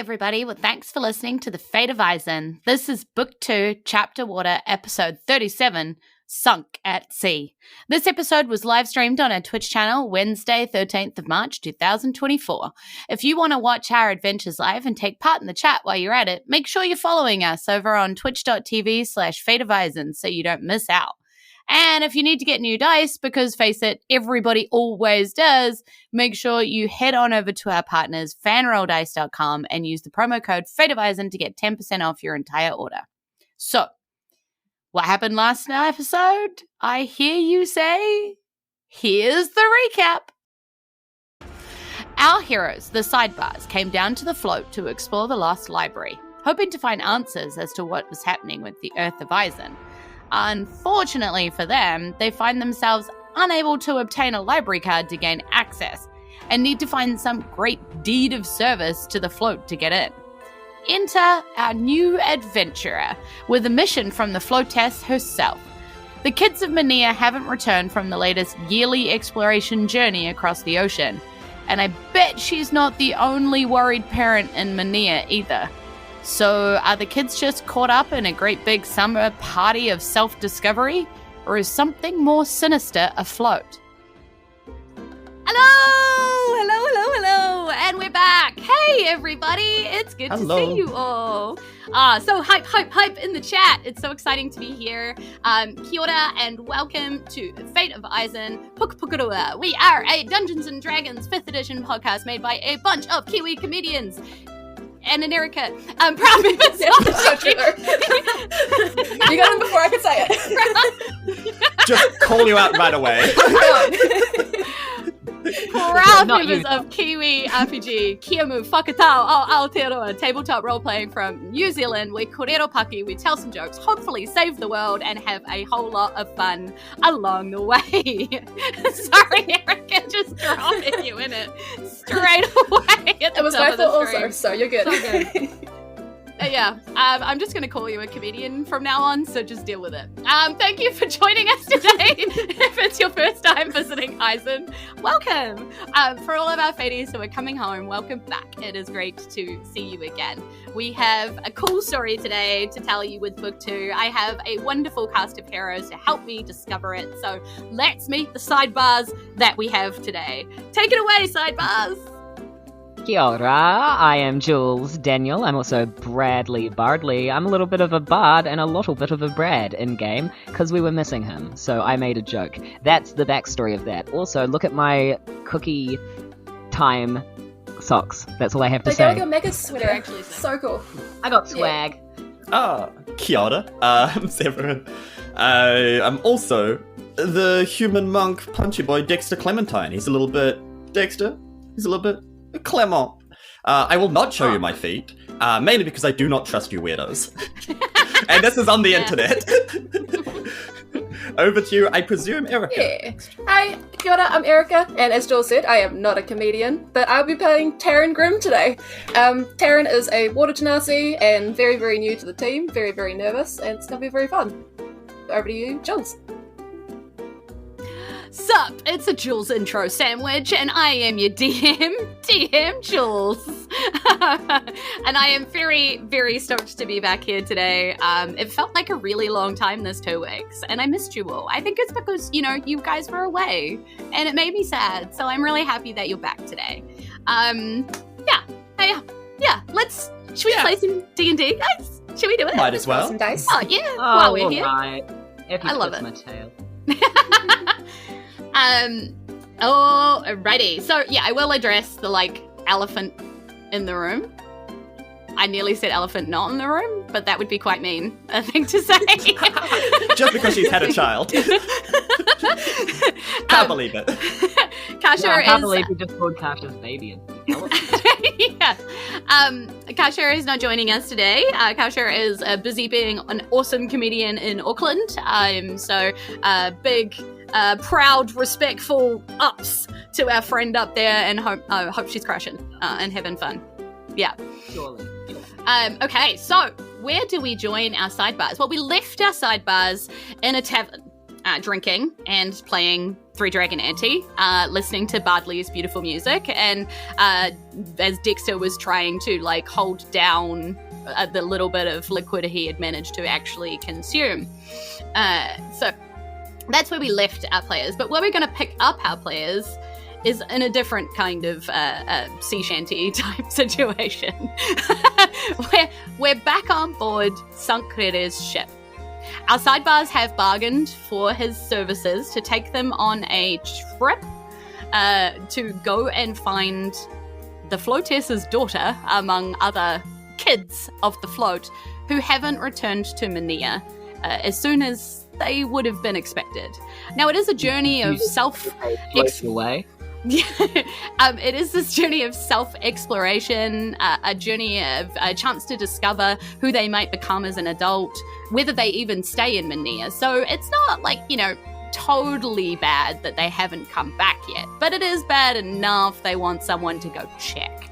everybody. Well, thanks for listening to The Fate of Isen. This is Book 2, Chapter Water, Episode 37, Sunk at Sea. This episode was live streamed on our Twitch channel Wednesday, 13th of March, 2024. If you want to watch our adventures live and take part in the chat while you're at it, make sure you're following us over on twitch.tv/Fate of Isen so you don't miss out. And if you need to get new dice, because face it, everybody always does, make sure you head on over to our partners, fanrolldice.com, and use the promo code FATEOFISEN to get 10% off your entire order. So, what happened last episode? I hear you say, here's the recap. Our heroes, the Sidebars, came down to the float to explore the lost library, hoping to find answers as to what was happening with the Earth of Isen. Unfortunately for them, they find themselves unable to obtain a library card to gain access and need to find some great deed of service to the float to get in. Enter our new adventurer with a mission from the Floatess herself. The kids of Menea haven't returned from the latest yearly exploration journey across the ocean, and I bet she's not the only worried parent in Menea either. So are the kids just caught up in a great big summer party of self-discovery, or is something more sinister afloat? Hello, and we're back. Hey, everybody, it's good to see you all. So hype in the chat. It's so exciting to be here. Kia ora and welcome to Fate of Isen Pukapukarua. We are a Dungeons & Dragons 5th edition podcast made by a bunch of Kiwi comedians. And an Erika, proud members of so you got him before I could say it. Just call you out right away. Proud members of Kiwi RPG, Kiamu Whakatau o Aotearoa, tabletop role-playing from New Zealand. We korero paki, we tell some jokes, hopefully save the world, and have a whole lot of fun along the way. Sorry, Erika, just dropping you in it straight away. It was my fault also, so you're good. So good. I'm just going to call you a comedian from now on, so just deal with it. Thank you for joining us today. If it's your first time visiting Isen, welcome. For all of our faties who are coming home, welcome back. It is great to see you again. We have a cool story today to tell you with Book 2. I have a wonderful cast of heroes to help me discover it, so let's meet the Sidebars that we have today. Take it away, Sidebars! Kia ora, I am Jules Daniel. I'm also Bardley. I'm a little bit of a bard and a little bit of a Brad in-game, because we were missing him, so I made a joke. That's the backstory of that. Also, look at my cookie time socks. That's all I have to say. They got like a mega sweater, actually. So cool. I got swag. Kia ora, I'm Severin. I'm also the human monk punchy boy Dexter Clementine. He's a little bit Dexter. He's a little bit Clement. I will not show you my feet, mainly because I do not trust you weirdos. And this is on the internet. Over to you, I presume, Erika. Yeah. Hi, kia ora, I'm Erika, and as Jules said, I am not a comedian, but I'll be playing Taryn Grim today. Taryn is a water genasi and very, very new to the team, very, very nervous, and it's going to be very fun. Over to you, Jules. Sup, it's a Jules intro sandwich, and I am your DM Jules. And I am very, very stoked to be back here today. It felt like a really long time this 2 weeks, and I missed you all. I think it's because, you guys were away, and it made me sad, so I'm really happy that you're back today. Should we play some D&D, guys? Should we do it? Might as well. Some dice. Oh, yeah, while we're here. Right. I love it. My tail. Alrighty. So, yeah, I will address the, elephant in the room. I nearly said elephant not in the room, but that would be quite mean, I think, to say. Just because she's had a child. Can't believe it. Kasia I can't believe you just called Kasia's baby an elephant. Yeah. Kasia is not joining us today. Kasia is busy being an awesome comedian in Auckland. Big, proud, respectful ups to our friend up there, and hope she's crushing and having fun. Yeah. Surely. Okay, so where do we join our sidebars? Well, we left our sidebars in a tavern, drinking and playing Three Dragon Ante, listening to Bardley's beautiful music, and as Dexter was trying to like hold down the little bit of liquid he had managed to actually consume. So that's where we left our players. But where we're going to pick up our players is in a different kind of sea shanty type situation. we're back on board Sunk Rere's ship. Our sidebars have bargained for his services to take them on a trip to go and find the Floatess's daughter, among other kids of the float, who haven't returned to Minia as soon as they would have been expected. Now, it is a journey of it is this journey of self-exploration, a journey of a chance to discover who they might become as an adult, whether they even stay in Minia. So it's not like, totally bad that they haven't come back yet, but it is bad enough they want someone to go check.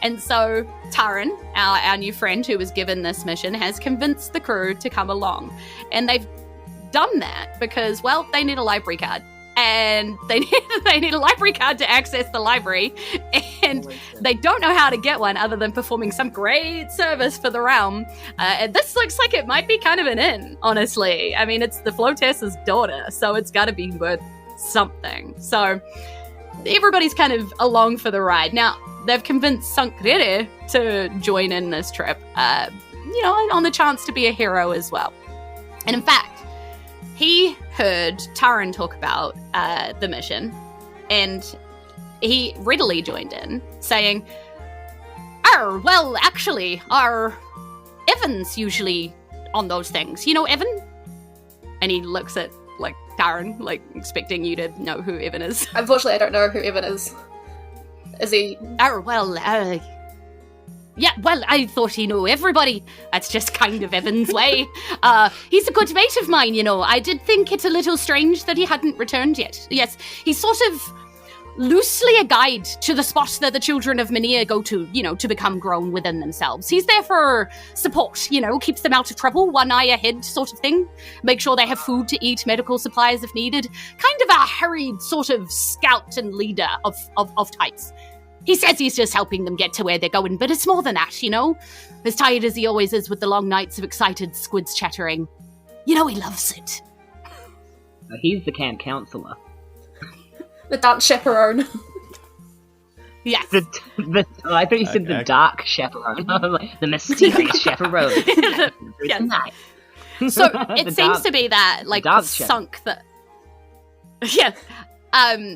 And so Taryn, our new friend who was given this mission, has convinced the crew to come along. And they've done that because, well, they need a library card. And they need a library card to access the library, and they don't know how to get one other than performing some great service for the realm. And this looks like it might be kind of an in, honestly. I mean, it's the Floatess's daughter, so it's got to be worth something. So everybody's kind of along for the ride. Now, they've convinced Sunk Rere to join in this trip, on the chance to be a hero as well. And in fact, he heard Taryn talk about the mission, and he readily joined in, saying, well, actually, Evan's usually on those things. You know Evan? And he looks at, Taryn, expecting you to know who Evan is. Unfortunately, I don't know who Evan is. Is he... Yeah, well, I thought he knew everybody. That's just kind of Evan's way. He's a good mate of mine, I did think it's a little strange that he hadn't returned yet. Yes, he's sort of loosely a guide to the spot that the children of Minia go to, to become grown within themselves. He's there for support, keeps them out of trouble, one eye ahead sort of thing. Make sure they have food to eat, medical supplies if needed. Kind of a harried sort of scout and leader of types. He says he's just helping them get to where they're going, but it's more than that, As tired as he always is with the long nights of excited squids chattering. He loves it. He's the camp counselor. The dance chaperone. Yes. I thought you said the dark chaperone. The mysterious chaperone. Yes. So it seems to be that, Sunk that... Yeah.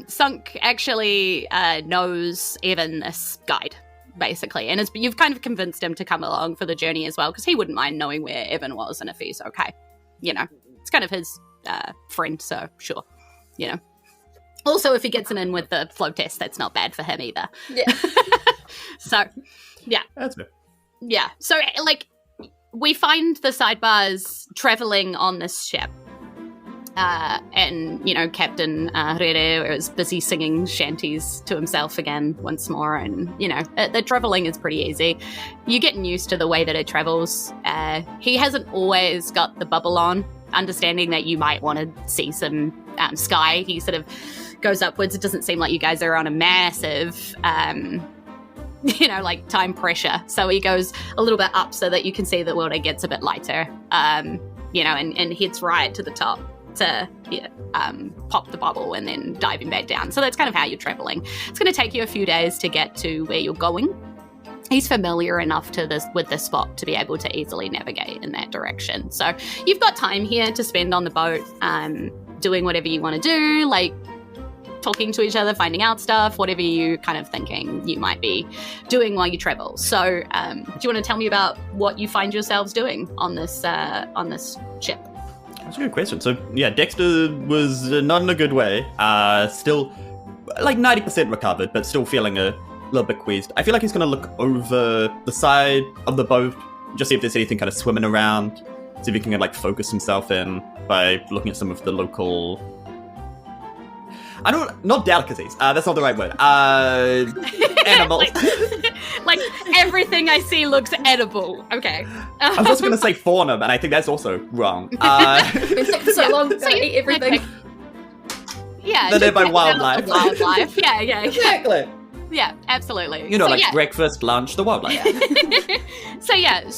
Sunk actually knows Evan, this guide, basically, and you've kind of convinced him to come along for the journey as well, because he wouldn't mind knowing where Evan was, and if he's okay, it's kind of his friend, so sure, Also, if he gets an in with the Floatess, that's not bad for him either. Yeah. So, yeah. That's fair. Yeah. So, we find the sidebars traveling on this ship. And Captain Rere is busy singing shanties to himself again once more, and the travelling is pretty easy. You're getting used to the way that it travels. He hasn't always got the bubble on, understanding that you might want to see some sky. He sort of goes upwards. It doesn't seem like you guys are on a massive time pressure, so he goes a little bit up so that you can see the world. It gets a bit lighter, and heads right to the top to pop the bubble and then diving back down. So that's kind of how you're traveling. It's going to take you a few days to get to where you're going. He's familiar enough with this spot to be able to easily navigate in that direction. So you've got time here to spend on the boat, doing whatever you want to do, talking to each other, finding out stuff, whatever you kind of thinking you might be doing while you travel. So do you want to tell me about what you find yourselves doing on this ship? That's a good question. So, yeah, Dexter was not in a good way. Still, 90% recovered, but still feeling a little bit queased. I feel like he's going to look over the side of the boat, just see if there's anything kind of swimming around, see if he can, focus himself in by looking at some of the local... not delicacies. That's not the right word. Animals. Everything I see looks edible. Okay. I was also going to say fauna, but I think that's also wrong. It's been sick for so long, gotta eat everything. Yeah, the nearby check out wildlife. the wildlife. Yeah. Exactly. Yeah, absolutely. You know, So, like yeah. breakfast, lunch, the wildlife. So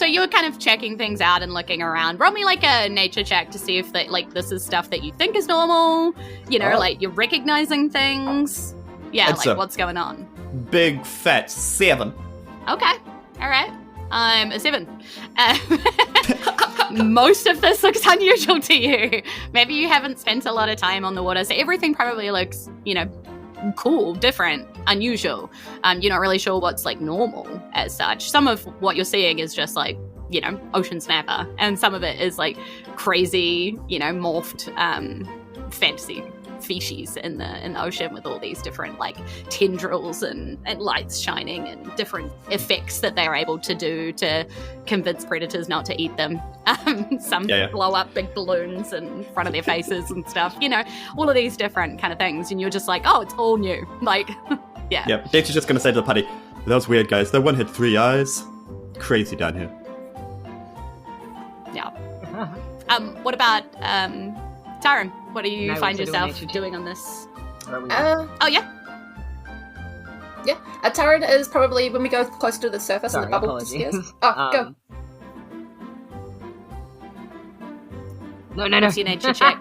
you were kind of checking things out and looking around. Roll me like a nature check to see if that like this is stuff that you think is normal. You know, like you're recognizing things. Yeah, It's like a- what's going on. Big fat 7. Okay, all right. I'm a 7. Most of this looks unusual to you. Maybe you haven't spent a lot of time on the water, so everything probably looks, cool, different, unusual. You're not really sure what's like normal as such. Some of what you're seeing is just like, ocean snapper, and some of it is like crazy, morphed fantasy species in the ocean with all these different like tendrils and lights shining and different effects that they're able to do to convince predators not to eat them. Some blow up big balloons in front of their faces and stuff, all of these different kind of things, and you're just like, oh, it's all new. Like, yeah. Yep, Dexter's just gonna say to the party, that was weird, guys. That one had 3 eyes. Crazy down here. Yeah. What about Taryn? What do you No, find we're still yourself doing doing on this? Oh yeah. Yeah, Taryn is probably when we go closer to the surface Sorry, and the bubble apologies. disappears. Oh, go. No. What's your nature check?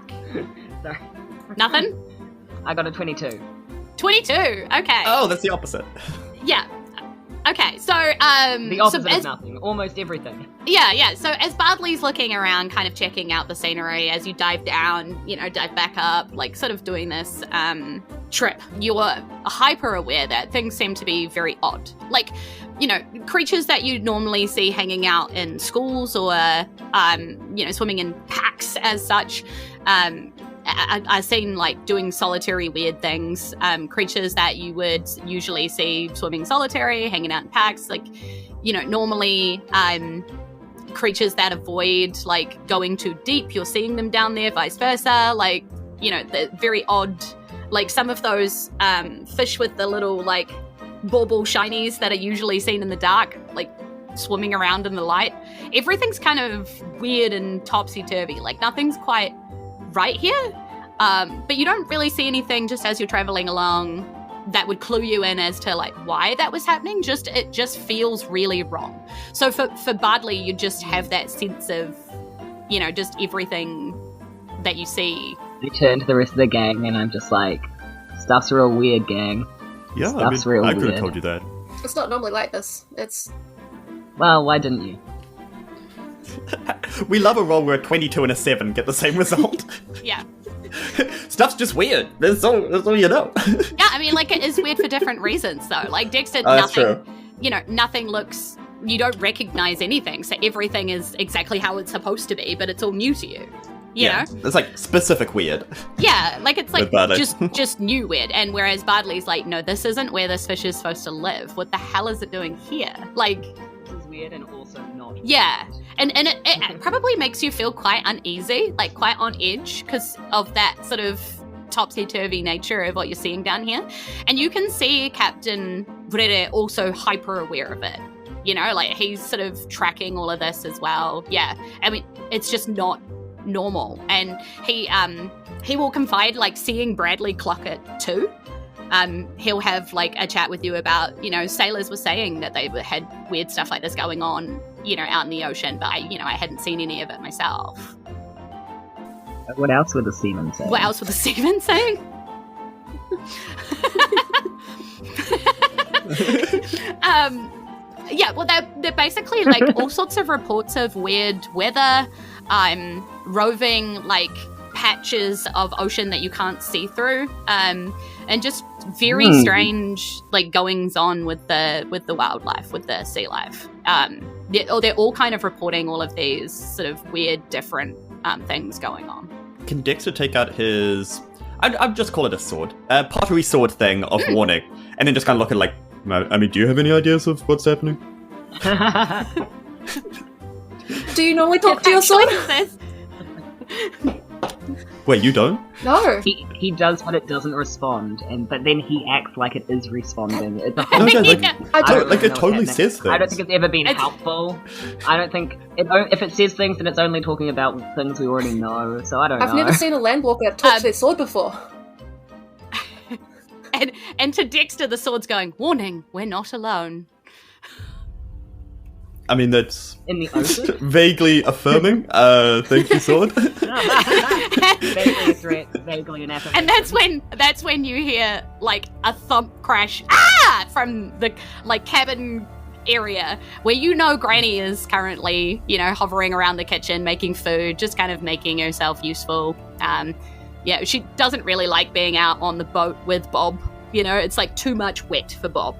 Sorry. Nothing? I got a 22. 22. Okay. Oh, that's the opposite. Yeah. Okay, so The opposite so of as, nothing. Almost everything. yeah. So as Bardley's looking around, kind of checking out the scenery, as you dive down, dive back up, like sort of doing this trip, you're hyper aware that things seem to be very odd. Like, creatures that you normally see hanging out in schools or, swimming in packs as such, I've seen like doing solitary weird things. Creatures that you would usually see swimming solitary, hanging out in packs, like, normally creatures that avoid like going too deep, you're seeing them down there, vice versa. Like, the very odd, like some of those fish with the little like bauble shinies that are usually seen in the dark, like swimming around in the light. Everything's kind of weird and topsy-turvy. Like nothing's quite right here, but you don't really see anything just as you're traveling along that would clue you in as to like why that was happening. It just feels really wrong. So for Bardley, you just have that sense of just everything that you see. I turn to the rest of the gang and I'm just like, stuff's real weird, gang. Yeah, Stuff's real I could have weird. told you that. It's not normally like this. It's Well, why didn't you? We love a roll where a 22 and a 7 get the same result. Yeah. Stuff's just weird. That's all you know. Yeah, I mean, like, it is weird for different reasons, though. Like, Dexter, That's nothing, true. Nothing looks, you don't recognize anything, so everything is exactly how it's supposed to be, but it's all new to you. You know? It's like specific weird. Yeah, like, it's like With Bardley. just new weird, and whereas Bardley's like, no, this isn't where this fish is supposed to live. What the hell is it doing here? Like, This is weird and also not. yeah. And it probably makes you feel quite uneasy, like quite on edge, because of that sort of topsy-turvy nature of what you're seeing down here. And you can see Captain Rere also hyper-aware of it. Like he's sort of tracking all of this as well. Yeah, I mean, it's just not normal. And he will confide, like, seeing Bradley clock it too. He'll have like a chat with you about, sailors were saying that they had weird stuff like this going on, out in the ocean, but I hadn't seen any of it myself. What else were the seamen saying? What else were the seamen saying? Yeah, well, they're basically like all sorts of reports of weird weather, roving like patches of ocean that you can't see through, and just very strange like goings on with the wildlife, with the sea life. They're all kind of reporting all of these sort of weird, different things going on. Can Dexter take out his... I'd just call it a sword. A pottery sword thing of warning. And then just kind of look at like, I mean, do you have any ideas of what's happening? Do you normally talk to your sword? Wait, you don't? No. He does, but it doesn't respond, but then he acts like it is responding. It's a whole No, like, Yeah. I no, don't like know it what's totally happening. says things. I don't think it's ever been It's- helpful. I don't think if it says things, then it's only talking about things we already know. So I don't know. I've never seen a landwalker talk to their sword before. and to Dexter, the sword's going, "Warning, we're not alone." I mean, that's In the ocean? vaguely affirming. Thank you, sword. Vaguely a threat, vaguely an affirmation. And that's when you hear like a thump crash from the like cabin area where Granny is currently, hovering around the kitchen making food, just kind of making herself useful. She doesn't really like being out on the boat with Bob. It's like too much wet for Bob,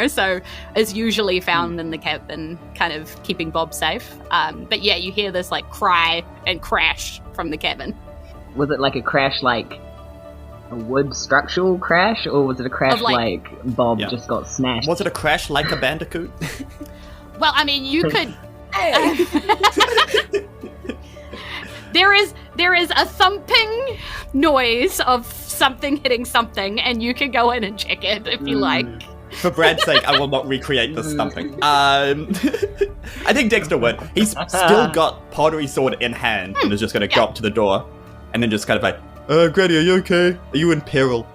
so is usually found in the cabin, kind of keeping Bob safe. But yeah, you hear this like cry and crash from the cabin. Was it like a crash, like a wood structural crash, or was it a crash like Bob just got smashed? Was it a crash like a bandicoot? Well, I mean, you could. There is a thumping noise of something hitting something, and you can go in and check it if you like. For Brad's sake, I will not recreate this thumping. I think Dexter would. He's still got pottery sword in hand and is just going to go up to the door and then just kind of like, Granny, are you okay? Are you in peril?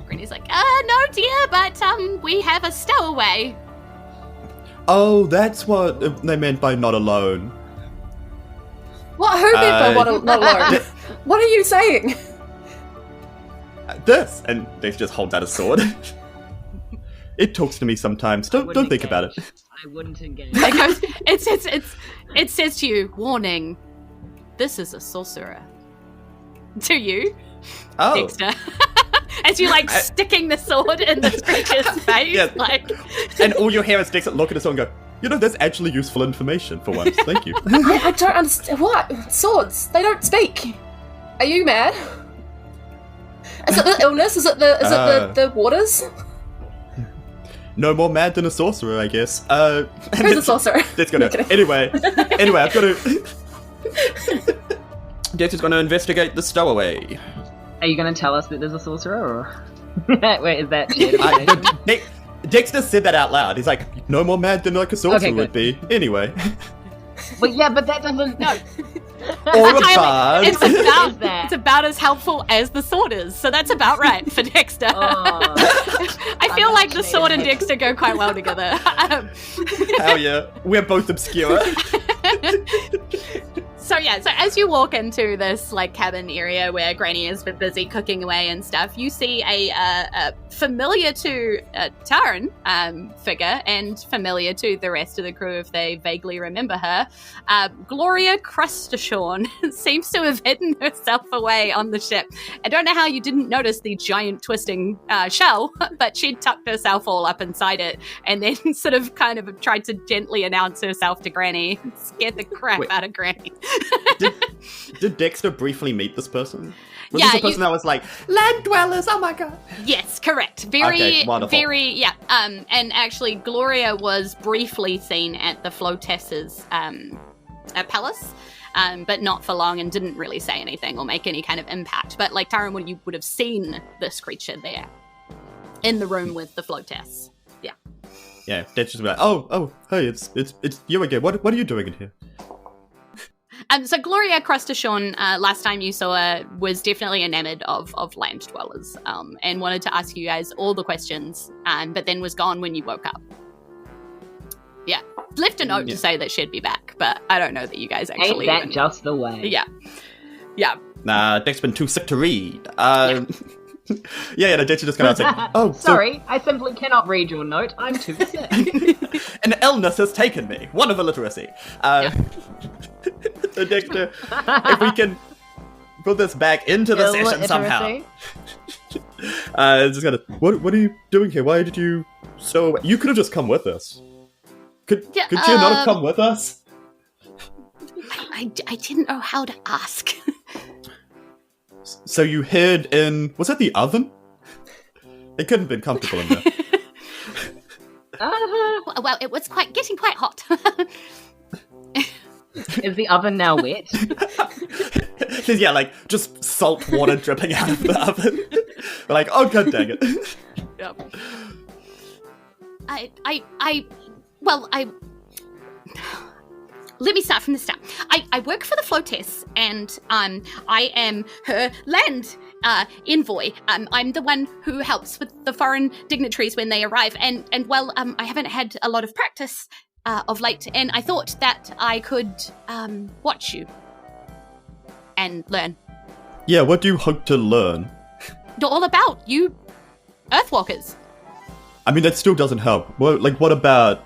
Granny's like, no dear, but we have a stowaway. Oh, that's what they meant by not alone. What? Who meant by not alone? What are you saying? This, and Dexter just holds out a sword. It talks to me sometimes. Don't think about it. I wouldn't engage. It says to you, warning, this is a sorcerer. To you, Dexter. As you sticking the sword in the creature's face. Yeah. And all you hear is Dexter look at the sword and go, that's actually useful information for once. Thank you. I don't understand. What? Swords? They don't speak. Are you mad? Is it the illness? Is it the waters? No more mad than a sorcerer, I guess. Who's a sorcerer? Let's go now. Anyway, I've got to... Dexter's going to investigate the stowaway. Are you going to tell us that there's a sorcerer, or... Wait, is that... Dexter said that out loud. He's like, no more mad than like a sorcerer would be. Anyway. But yeah, but that doesn't... No. Or a bard. It's about as helpful as the sword is, so that's about right for Dexter. I feel like the sword and Dexter go quite well together. Hell yeah, we're both obscure. So as you walk into this cabin area where Granny is busy cooking away and stuff, you see a familiar to Taryn figure, and familiar to the rest of the crew if they vaguely remember her. Gloria Crustashorn seems to have hidden herself away on the ship. I don't know how you didn't notice the giant twisting shell, but she tucked herself all up inside it and then sort of kind of tried to gently announce herself to Granny and scared the crap out of Granny. Did Dexter briefly meet this person? Was this the person that was like, land dwellers, oh my god? Yes, correct. Very, yeah. And actually, Gloria was briefly seen at the Floatess's palace, but not for long, and didn't really say anything or make any kind of impact. But Taryn, you would have seen this creature there in the room with the Floatess. Yeah. Yeah, Dexter's like, oh, hey, it's you again. What are you doing in here? So Gloria Crustashorn, last time you saw her, was definitely enamored of land dwellers, and wanted to ask you guys all the questions, but then was gone when you woke up. Yeah. Left a note to say that she'd be back, but I don't know that you guys actually... Ain't that just the way? Yeah. Yeah. Nah, Dexter's been too sick to read. Yeah, Dexter just kind of like, oh, sorry, I simply cannot read your note. I'm too sick. An illness has taken me. One of illiteracy. So Dexter, if we can put this back into the session somehow. Just gotta, what are you doing here? Why did you stow away? You could have just come with us. Could you not have come with us? I didn't know how to ask. So you hid in... Was that the oven? It couldn't have been comfortable in there. Well, it was getting quite hot. Is the oven now wet? Yeah, just salt water dripping out of the oven. We're oh god dang it. Yep. Let me start from the start. I work for the Floatess, and I am her land envoy. I'm the one who helps with the foreign dignitaries when they arrive, and well, I haven't had a lot of practice of late, and I thought that I could watch you and learn. Yeah, what do you hope to learn? All about you Earthwalkers. I mean, that still doesn't help. Well, like, what about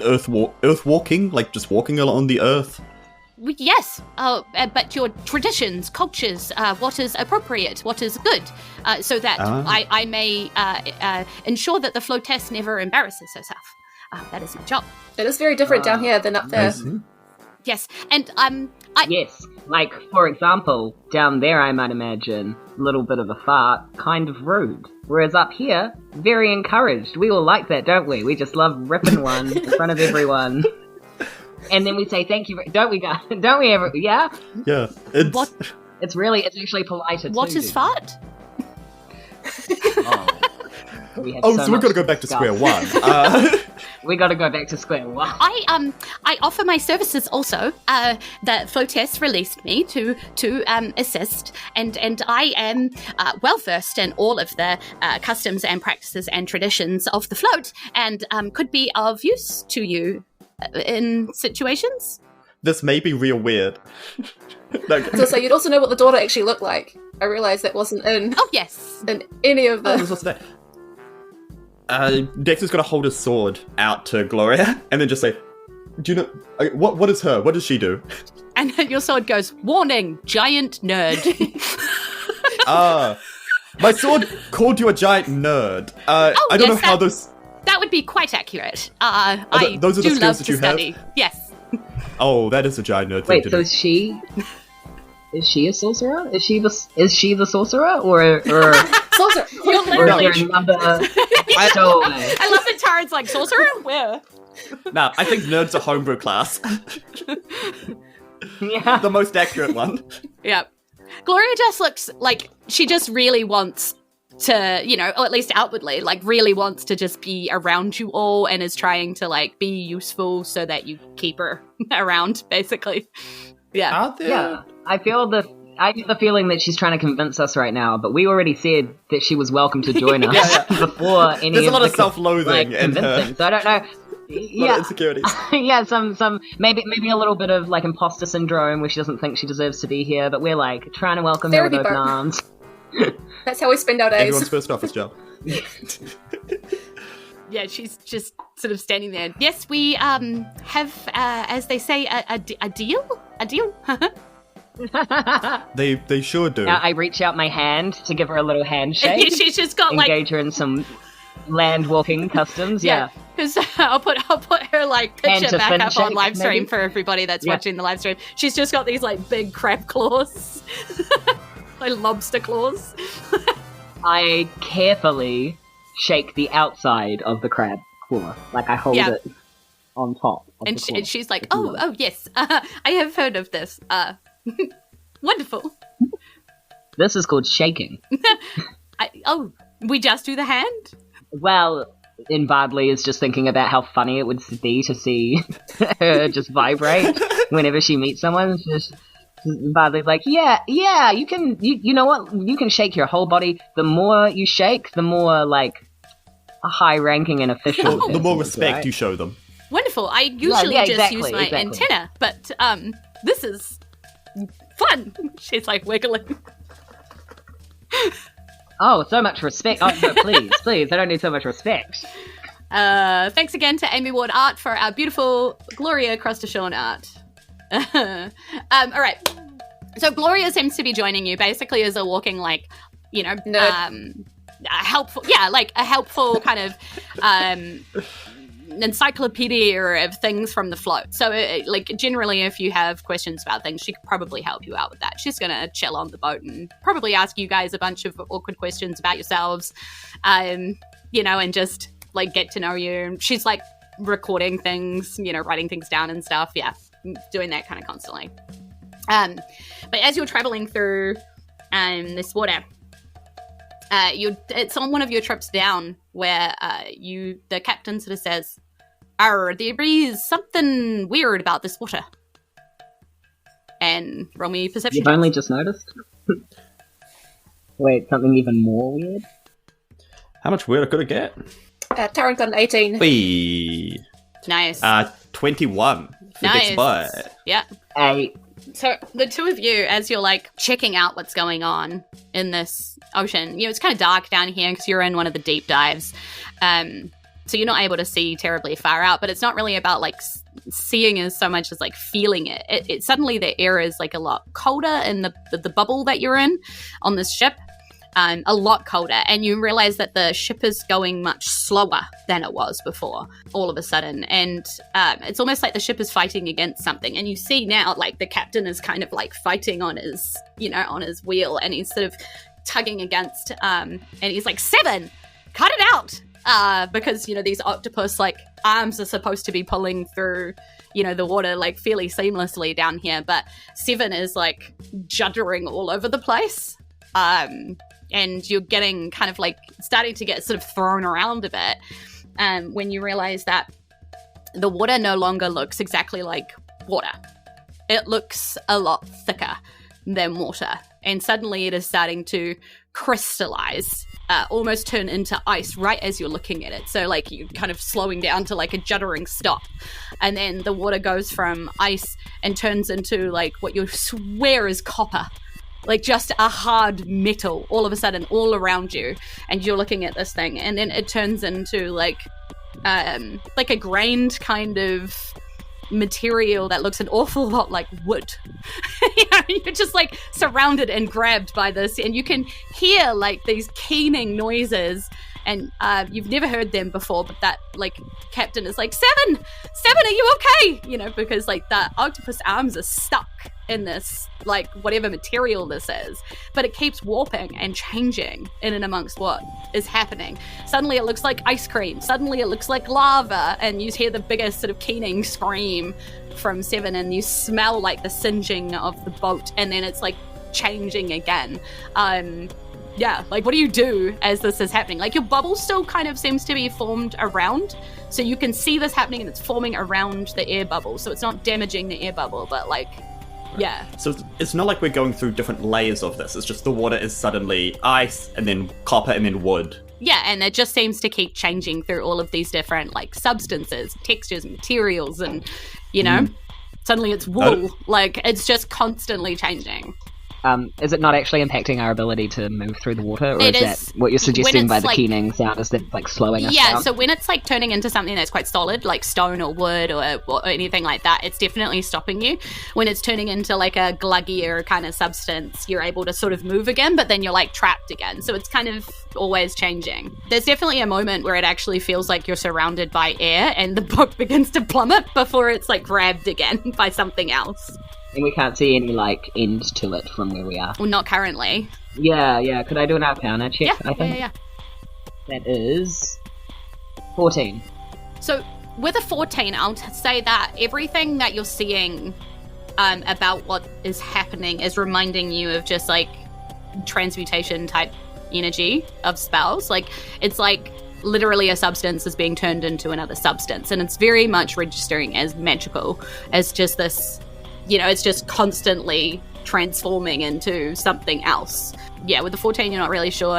earth walking? Like, just walking along the earth? Yes, but your traditions, cultures, what is appropriate, what is good, so that I may ensure that the Floatess never embarrasses herself. That is my job. It is very different down here than up there. Yes, and Yes, like, for example, down there I might imagine, a little bit of a fart, kind of rude. Whereas up here, very encouraged. We all like that, don't we? We just love ripping one in front of everyone. And then we say thank you, don't we, guys? Don't we ever? Yeah? Yeah. It's actually politer. What is fart? So we've got to go back to square one. We got to go back to square one. I offer my services also. The Floatess released me to assist, and I am well versed in all of the customs and practices and traditions of the float, and could be of use to you in situations. This may be real weird. So you'd also know what the daughter actually looked like. I realised that wasn't in. Oh yes. In any of the. What's that? Dexter's gonna hold his sword out to Gloria and then just say, "Do you know what is her? What does she do?" And your sword goes, "Warning, giant nerd." My sword called you a giant nerd. I don't know how those. That would be quite accurate. Those are the skills that you study. have? Yes. Oh, that is a giant nerd thing to do. Wait, so is she a sorcerer? Is she the sorcerer or Sorcerer? You're literally. Or is there another I love that Taryn's like, sorcerer? Where? Nah, I think nerd's a homebrew class. Yeah. The most accurate one. Yeah. Gloria just looks like she just really wants to, or at least outwardly, like really wants to just be around you all and is trying to like be useful so that you keep her around, basically. Yeah. Yeah. I get the feeling that she's trying to convince us right now, but we already said that she was welcome to join us before any There's a lot the of self-loathing in convincing. So I don't know. Yeah, insecurities. Yeah, some maybe a little bit of like imposter syndrome where she doesn't think she deserves to be here, but we're like trying to welcome her with open arms. That's how we spend our days. Everyone's first office job. Yeah, she's just sort of standing there. Yes, we have, as they say, a deal? A deal? They sure do. I reach out my hand to give her a little handshake. She's just got engage her in some land walking customs. Yeah. Because I'll put her like picture back up on live stream maybe? for everybody that's watching the live stream. She's just got these like big crab claws. Like lobster claws. I carefully shake the outside of the crab claw. Like I hold it on top of the claw. And she's like, oh yes, I have heard of this. Wonderful. This is called shaking. We just do the hand? Well, in Bardley is just thinking about how funny it would be to see her just vibrate whenever she meets someone. Bardley's like, yeah, you can, you know what? You can shake your whole body. The more you shake, the more like a high-ranking and official. The more respect you show them. Wonderful. I usually just use my antenna, but this is fun. She's like wiggling. Oh, so much respect. Oh, no, please, I don't need so much respect. Thanks again to Amy Ward Art for our beautiful Gloria Cross-to-Sean art. All right. So Gloria seems to be joining you basically as a walking, like, a helpful kind of encyclopedia of things from the float. So, generally, if you have questions about things, she could probably help you out with that. She's going to chill on the boat and probably ask you guys a bunch of awkward questions about yourselves, and just, like, get to know you. She's, like, recording things, writing things down and stuff. Yeah, doing that kind of constantly. But as you're traveling through this water, it's on one of your trips down where the captain sort of says, there is something weird about this water. And roll me perception. You've only just noticed? Wait, something even more weird? How much weirder could it get? Taryn got an 18. Wee. Nice. 21 for Nice. Dexter. Yeah. 8. So the two of you, as you're like checking out what's going on in this ocean, it's kind of dark down here because you're in one of the deep dives. So you're not able to see terribly far out, but it's not really about like seeing as so much as like feeling it. It suddenly the air is like a lot colder in the bubble that you're in on this ship. A lot colder, and you realize that the ship is going much slower than it was before all of a sudden, and it's almost like the ship is fighting against something. And you see now like the captain is kind of like fighting on his on his wheel, and he's sort of tugging against and he's like, Seven, cut it out, because these octopus like arms are supposed to be pulling through the water like fairly seamlessly down here, but Seven is like juddering all over the place. And you're getting kind of like starting to get sort of thrown around a bit when you realize that the water no longer looks exactly like water. It looks a lot thicker than water. And suddenly it is starting to crystallize, almost turn into ice right as you're looking at it. So like you're kind of slowing down to like a juddering stop. And then the water goes from ice and turns into like what you swear is copper. Like just a hard metal all of a sudden all around you, and you're looking at this thing, and then it turns into like a grained kind of material that looks an awful lot like wood. You're just like surrounded and grabbed by this, and you can hear like these keening noises, and you've never heard them before, but that like captain is like, Seven, are you okay? Because like the octopus arms are stuck in this like whatever material this is, but it keeps warping and changing in and amongst what is happening. Suddenly it looks like ice cream, suddenly it looks like lava, and you hear the biggest sort of keening scream from Seven, and you smell like the singeing of the boat, and then it's like changing again. Like what do you do as this is happening? Like your bubble still kind of seems to be formed around, so you can see this happening, and it's forming around the air bubble, so it's not damaging the air bubble, but like yeah. So it's not like we're going through different layers of this. It's just the water is suddenly ice, and then copper, and then wood. Yeah, and it just seems to keep changing through all of these different like substances, textures, materials, and suddenly it's wool. Like it's just constantly changing. Is it not actually impacting our ability to move through the water, or is that what you're suggesting by the keening sound? Is that like slowing us down? Yeah, so when it's like turning into something that's quite solid, like stone or wood or anything like that, it's definitely stopping you. When it's turning into like a gluggier kind of substance, you're able to sort of move again, but then you're like trapped again. So it's kind of always changing. There's definitely a moment where it actually feels like you're surrounded by air, and the boat begins to plummet before it's like grabbed again by something else. And we can't see any, like, end to it from where we are. Well, not currently. Yeah. Could I do an Arcana check, I think? Yeah. That is 14. So, with a 14, I'll say that everything that you're seeing about what is happening is reminding you of just, like, transmutation-type energy of spells. Like, it's like literally a substance is being turned into another substance, and it's very much registering as magical, as just this... it's just constantly transforming into something else. Yeah, with the 14, you're not really sure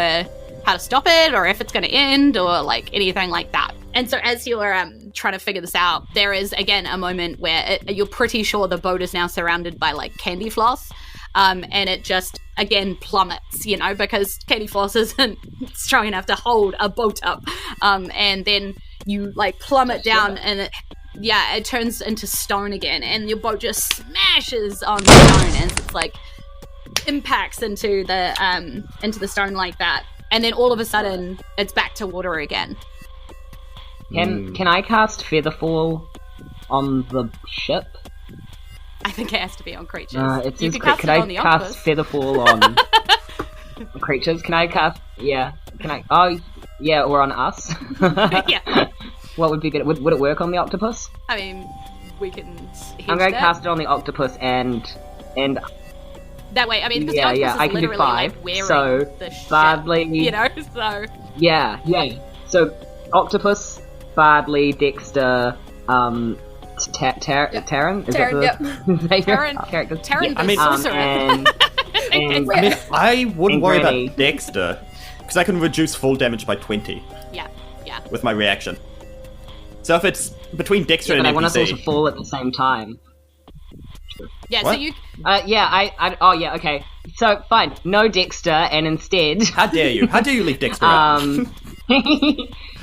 how to stop it or if it's going to end or like anything like that. And so as you're trying to figure this out, there is, again, a moment where you're pretty sure the boat is now surrounded by like candy floss. And it just, again, plummets, because candy floss isn't strong enough to hold a boat up. And then you like plummet down and it turns into stone again, and your boat just smashes on the stone as it's like impacts into the stone like that, and then all of a sudden it's back to water again. Can I cast Featherfall on the ship? I think it has to be on creatures. You could cast it on the octopus. Featherfall on creatures? Can I cast? Yeah. Can I? Oh, yeah, or on us? Yeah. What would be better? Would it work on the octopus? I mean, we can. I'm going to cast it on the octopus and that way. I mean, because the octopus I is can literally do 5. like wearing so the ship, Bardley, So yeah. So octopus, Bardley, Dexter, Taryn. Is that the Taryn, yep. character? Taryn I mean, sorcerer. And And- I mean, I wouldn't And worry Granny. about Dexter, because I can reduce full damage by 20 Yeah. with my reaction. So if it's between Dexter but and I want us all to NPC... fall at the same time. Yeah, What? so you... Oh yeah, okay. So, fine, no Dexter, and instead... How dare you? How dare you leave Dexter out?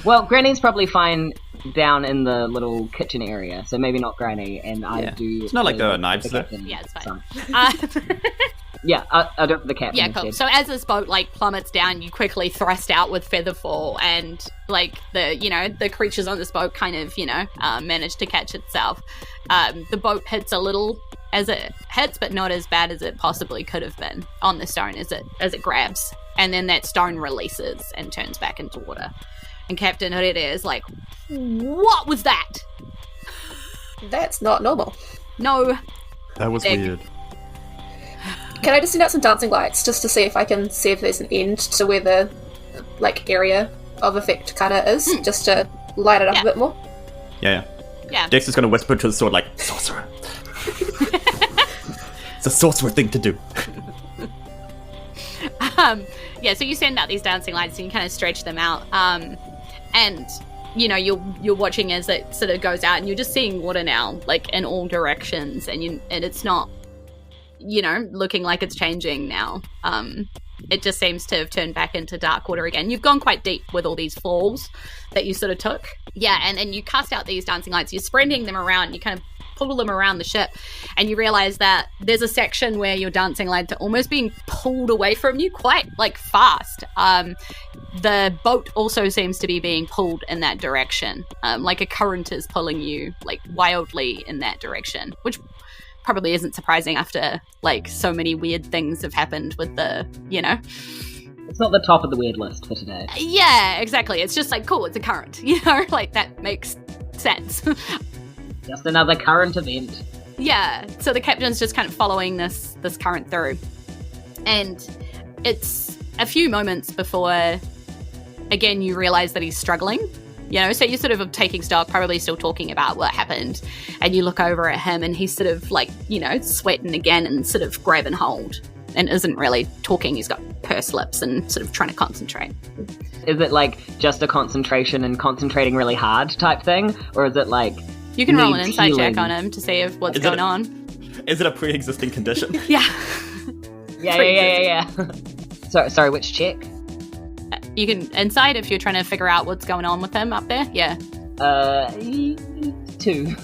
Well, Granny's probably fine down in the little kitchen area, so maybe not Granny, and I Yeah. do... It's not like there are the knives there. captain Yeah, it's fine. son. Yeah, I do it for the captain Yeah, cool. instead. So as this boat like plummets down, you quickly thrust out with Featherfall, and like the creatures on this boat kind of manage to catch itself. The boat hits a little as it hits, but not as bad as it possibly could have been on the stone as it grabs, and then that stone releases and turns back into water. And Captain Rere is like, "What was that?" That's not normal. No. That was Egg. weird. Can I just send out some dancing lights just to see if I can see if there's an end to where the area of effect kind of is, just to light it up Yeah. a bit more? Yeah. Yeah. Dexter's gonna whisper to the sword like, sorcerer. It's a sorcerer thing to do. Yeah, so you send out these dancing lights and you kind of stretch them out, and you're watching as it sort of goes out, and you're just seeing water now, like in all directions, and it's not, looking like it's changing now. It just seems to have turned back into dark water again. You've gone quite deep with all these falls that you sort of took. Yeah, and then you cast out these dancing lights. You're spreading them around. You kind of pull them around the ship, and you realize that there's a section where your dancing lights are almost being pulled away from you quite fast. The boat also seems to be being pulled in that direction, like a current is pulling you wildly in that direction, which probably isn't surprising after so many weird things have happened with the It's not the top of the weird list for today. Yeah, exactly. It's just cool, it's a current, that makes sense. Just another current event. Yeah, so the captain's just kind of following this current through, and it's a few moments before again you realize that he's struggling. So you're sort of taking stock, probably still talking about what happened, and you look over at him and he's sort of sweating again and sort of grabbing hold and isn't really talking. He's got pursed lips and sort of trying to concentrate. Is it just a concentration and concentrating really hard type thing? Or is it You can roll an needs insight healing? check on him to see what's Is it going a- on. Is it a pre-existing condition? Yeah. Yeah. Sorry, which check? You can insight if you're trying to figure out what's going on with him up there. Yeah. 2.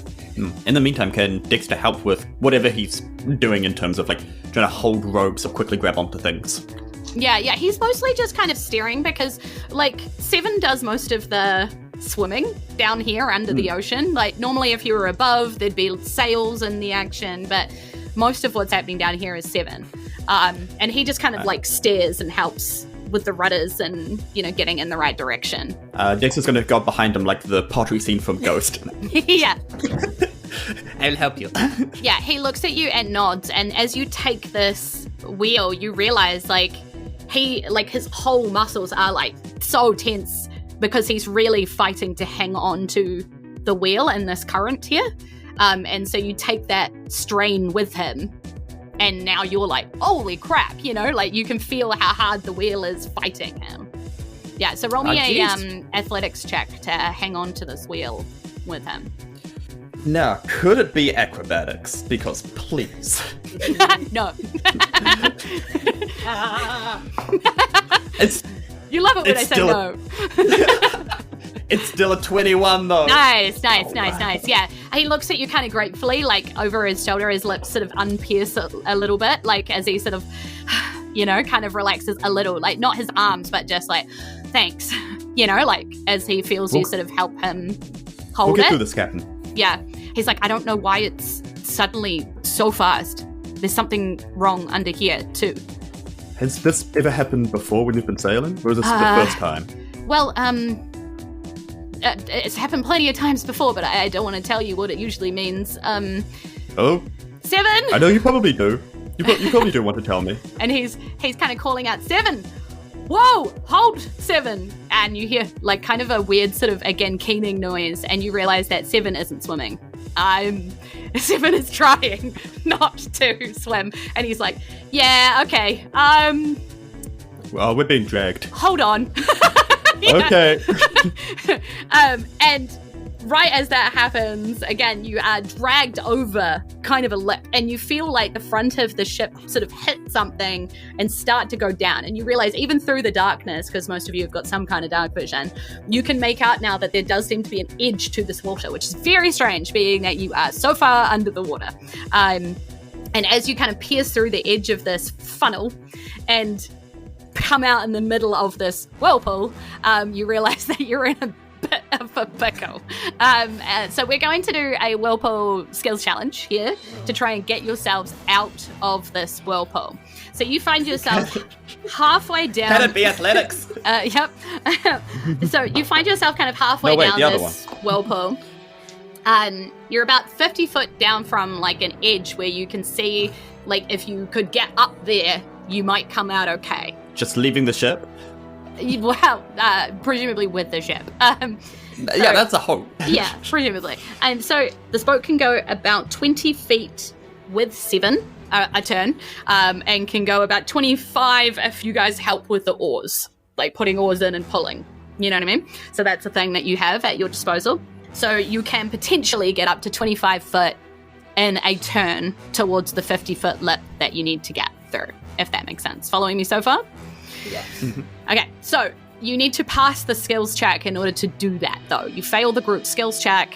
In the meantime, can Dexter help with whatever he's doing in terms of trying to hold ropes or quickly grab onto things? Yeah, he's mostly just kind of steering because, Seven does most of the swimming down here under the ocean. Normally if you were above, there'd be sails in the action, but most of what's happening down here is Seven. And he just kind of, steers and helps with the rudders and, getting in the right direction. Dexter's going to go behind him like the pottery scene from Ghost. Yeah. I'll help you. Yeah, he looks at you and nods, and as you take this wheel, you realize, his whole muscles are, so tense because he's really fighting to hang on to the wheel in this current here. And so you take that strain with him, and now you're holy crap, you can feel how hard the wheel is fighting him. Yeah, so roll me a athletics check to hang on to this wheel with him. Now, could it be acrobatics? Because please. No. It's You love it when I It's say still no. it's still a 21 though. Nice. Alright. Yeah. He looks at you kind of gratefully, over his shoulder, his lips sort of unpierce a little bit, as he sort of, kind of relaxes a little, not his arms, but just thanks, as he feels you sort of help him hold We'll get it. through this, Captain. Yeah. He's I don't know why it's suddenly so fast. There's something wrong under here, too. Has this ever happened before when you've been sailing? Or is this the first time? Well, it's happened plenty of times before, but I don't want to tell you what it usually means. Oh, Seven! I know you probably do. You probably do want to tell me. And he's kind of calling out, Seven! Whoa! Hold, Seven! And you hear, kind of a weird sort of, again, keening noise, and you realize that Seven isn't swimming. Severin is trying not to swim, and he's like, yeah, okay, Well, we're being dragged. hold on. Okay. And right as that happens, again, you are dragged over kind of a lip, and you feel like the front of the ship sort of hit something and start to go down. And you realize, even through the darkness, because most of you have got some kind of dark vision, you can make out now that there does seem to be an edge to this water, which is very strange, being that you are so far under the water. And as you kind of pierce through the edge of this funnel and come out in the middle of this whirlpool, you realize that you're in a bit of a pickle. So we're going to do a whirlpool skills challenge here to try and get yourselves out of this whirlpool. So you find yourself halfway down. Can it be athletics? Yep. So you find yourself kind of halfway down this whirlpool. You're about 50 foot down from like an edge where you can see, like, if you could get up there, you might come out okay. Just leaving the ship? Well, presumably with the ship. Yeah, that's a hope. Yeah, presumably. And so this boat can go about 20 feet with 7 a turn, and can go about 25 if you guys help with the oars, like putting oars in and pulling. You know what I mean? So that's a thing that you have at your disposal. So you can potentially get up to 25 foot in a turn towards the 50-foot lip that you need to get through, if that makes sense. Following me so far? Yes. Okay, so you need to pass the skills check in order to do that, though. You fail the group skills check,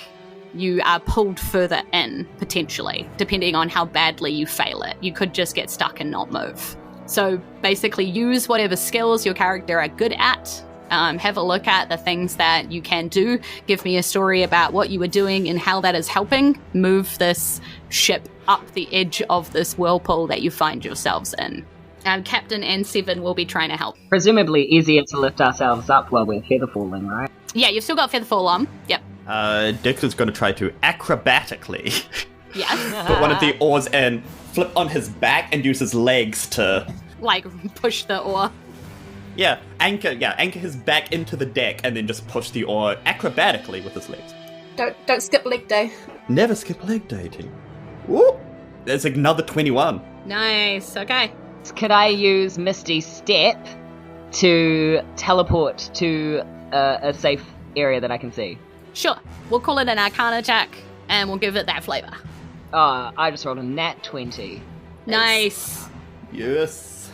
you are pulled further in, potentially, depending on how badly you fail it. You could just get stuck and not move. So basically use whatever skills your character are good at. Have a look at the things that you can do. Give me a story about what you were doing and how that is helping move this ship up the edge of this whirlpool that you find yourselves in. Captain and Seven will be trying to help. Presumably easier to lift ourselves up while we're feather falling, right? Yeah, you've still got feather fall on. Yep. Dexter's going to try to acrobatically Yes. put one of the oars in, flip on his back, and use his legs to... Like, push the oar. Anchor his back into the deck, and then just push the oar acrobatically with his legs. Don't skip leg day. Never skip leg day, team. Woo! There's another 21. Nice, okay. Could I use Misty Step to teleport to a safe area that I can see? Sure. We'll call it an Arcana check, and we'll give it that flavor. I just rolled a nat 20. Nice. Yes.